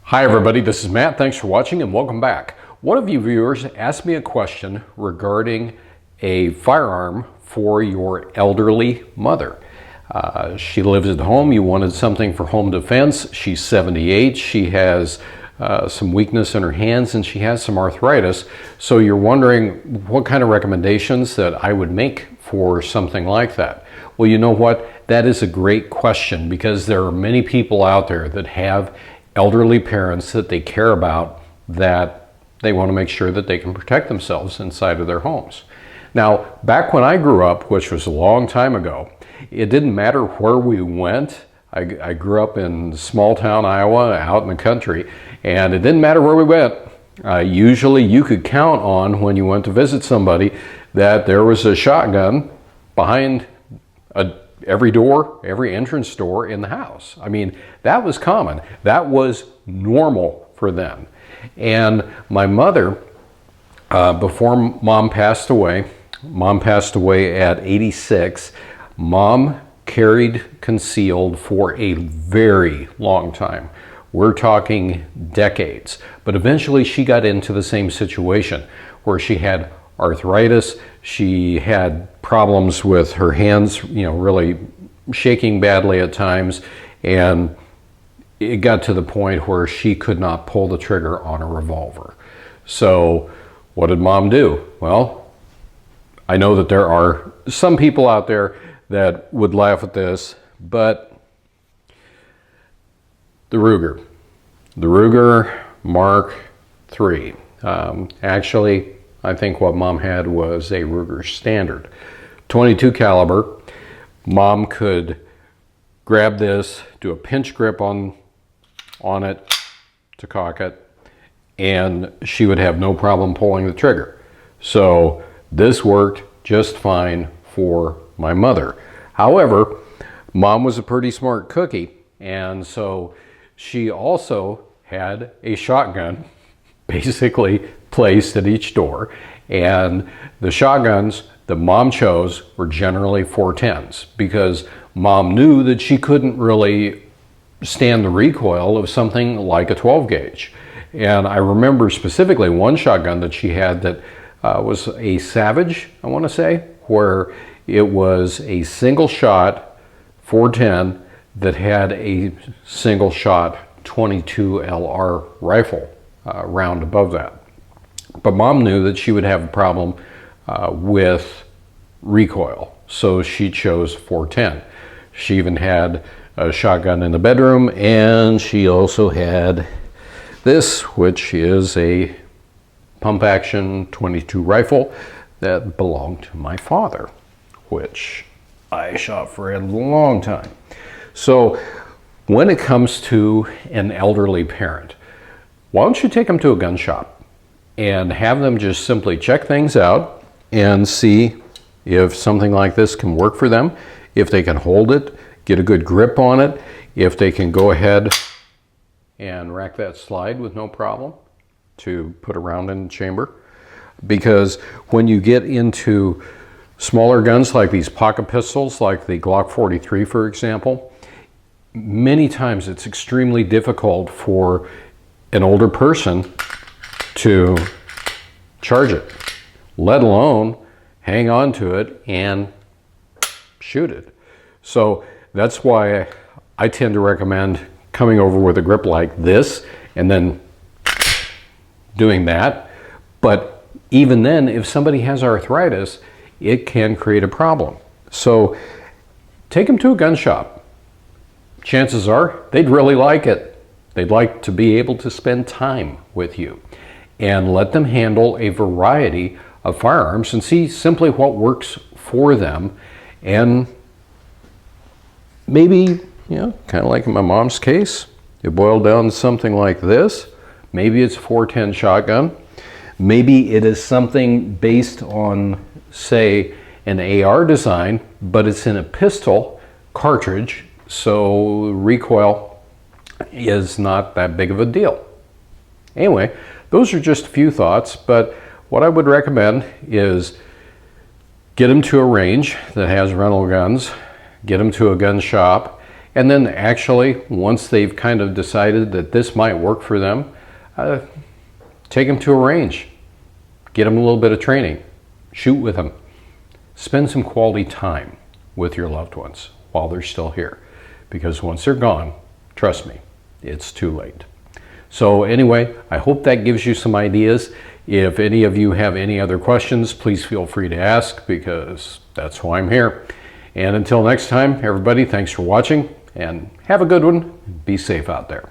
Hi everybody, this is Matt. Thanks for watching and welcome back. One of you viewers asked me a question regarding a firearm for your elderly mother. She lives at home. You wanted something for home defense. She's 78. She has some weakness in her hands and she has some arthritis. So you're wondering what kind of recommendations that I would make for something like that. Well, you know what? That is a great question because there are many people out there that have elderly parents that they care about, that they want to make sure that they can protect themselves inside of their homes. Now, back when I grew up, which was a long time ago, it didn't matter where we went. I grew up in small town Iowa, out in the country, and it didn't matter where we went. Usually you could count on, when you went to visit somebody, that there was a shotgun behind every door, every entrance door in the house. I mean, that was common. That was normal for them. And my mother, before Mom passed away at 86, Mom carried concealed for a very long time. We're talking decades. But eventually she got into the same situation where she had arthritis. She had problems with her hands, really shaking badly at times, and it got to the point where she could not pull the trigger on a revolver. So what did Mom do? Well, I know that there are some people out there that would laugh at this, but the Ruger Mark III. Actually, I think what Mom had was a Ruger Standard. 22 caliber. Mom could grab this, do a pinch grip on it to cock it, and she would have no problem pulling the trigger. So this worked just fine for my mother. However, Mom was a pretty smart cookie, and so she also had a shotgun basically placed at each door, and the shotguns that Mom chose were generally 410s because Mom knew that she couldn't really stand the recoil of something like a 12 gauge. And I remember specifically one shotgun that she had that was a Savage, I want to say, where it was a single shot 410 that had a single shot 22 LR rifle round above that. But Mom knew that she would have a problem with recoil, so she chose 410. She even had a shotgun in the bedroom, and she also had this, which is a pump action 22 rifle that belonged to my father, which I shot for a long time. So when it comes to an elderly parent, why don't you take them to a gun shop and have them just simply check things out and see if something like this can work for them, if they can hold it, get a good grip on it, if they can go ahead and rack that slide with no problem to put a round in the chamber. Because when you get into smaller guns like these pocket pistols, like the Glock 43 for example, many times it's extremely difficult for an older person to charge it, let alone hang on to it and shoot it. So that's why I tend to recommend coming over with a grip like this and then doing that. But even then, if somebody has arthritis, it can create a problem. So take them to a gun shop. Chances are they'd really like it. They'd like to be able to spend time with you, and let them handle a variety of firearms and see simply what works for them. And maybe, kind of like in my mom's case, it boiled down to something like this. Maybe it's a 410 shotgun. Maybe it is something based on, say, an AR design, but it's in a pistol cartridge, so recoil is not that big of a deal. Anyway, those are just a few thoughts, but what I would recommend is get them to a range that has rental guns, get them to a gun shop, And then actually, once they've kind of decided that this might work for them, take them to a range, get them a little bit of training, shoot with them, spend some quality time with your loved ones while they're still here. Because once they're gone, trust me, it's too late. So anyway, I hope that gives you some ideas. If any of you have any other questions, please feel free to ask, because that's why I'm here. And until next time, everybody, thanks for watching, and have a good one. Be safe out there.